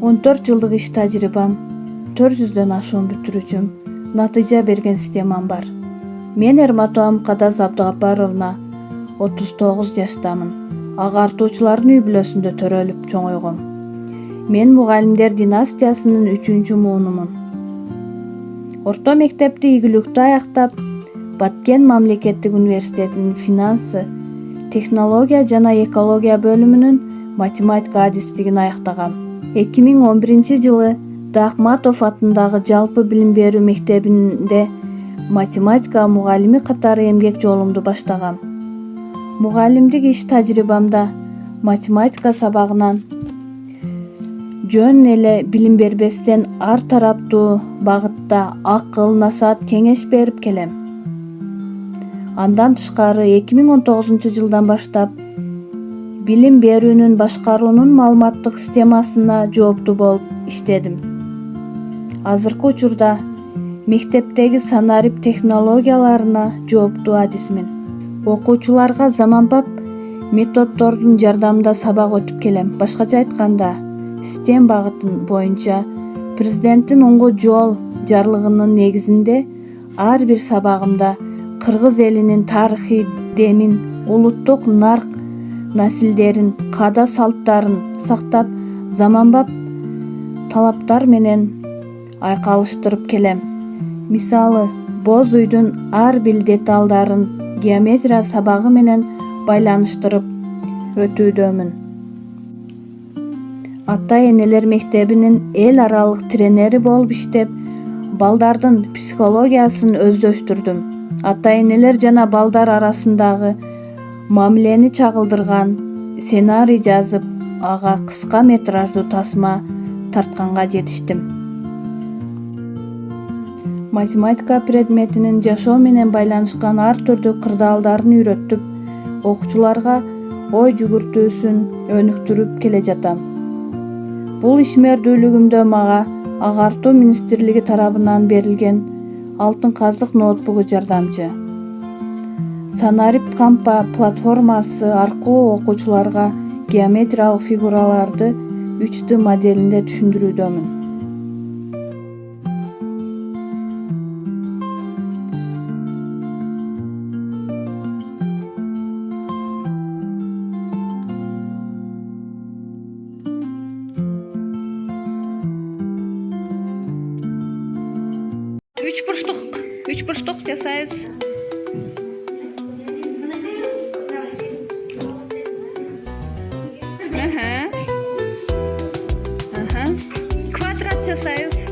14 жылдык иш тажрыйбам, 400дөн ашуун бүтүрүүчүм, натыйжа берген системам бар. Мен Эрматова Кадас Абдыгапаровна, 39 жаштамын. Агартуучулардын үй бүлөсүндө төрөлүп чоңойгом. Мен мугалимдер династиясынын 3 муунумун. Орто мектепти ийгиликтүү аяктап, Баткен мамлекеттик университетинин финансы, технология жана экология бөлүмүнүн математика адистигин аяктагам. 2011-жылы Дахматов атындагы жалпы билим берүү мектебинде математика мугалими катары эмгек жолумду баштагам. Мугалимдик иш тажрыйбамда математика сабагынан жөн эле билим бербестен ар тараптуу багытта акыл, насаат, кеңеш берип келем. Андан тышкары 2019-жылдан баштап билим берүүнүн башкаруунун маалыматтык системасына жооптуу болуп иштедим. Азыркы учурда мектептеги санарип технологияларына жооптуу адисмин. Окуучуларга заманбап методдордун жардамында сабак өтүп келем. Башкача айтканда, STEM багытын боюнча президенттин оңго жол жарлыгынын негизинде ар бир сабагымда кыргыз элинин тарыхый демин, улуттук нарк насилдерин, каада салттарын сактап, заманбап талаптар менен айкалыштырып келем. Мисалы, боз үйдүн ар бир деталдарын геометрия сабагы менен байланыштырып өтүүдөмүн. Ата-энелер мектебинин эл аралык тренери болуп иштеп, балдардын психологиясын өздөштүрдүм. Ата-энелер жана балдар арасындагы мамилени чагылдырган сценарий жазып, ага кыска метраждуу тасма тартканга жетиштим. Математика предметинин жашоо менен байланышкан ар түрдүү кырдаалдарын үйрөтүп, окуучуларга ой жүгүртүүсүн өнүктүрүп келе жатам. Бул ишмердүүлүгүмдө мага Агартуу министрлиги тарабынан берилген Алтын казык ноутбугу жардамчы. Санарип кампа платформасы аркылуу окуучуларга геометриялык фигураларды 3D моделинде түшүндүрүүдөмүн. Üç burçluk жасайбыз. Kvadrat жасайбыз.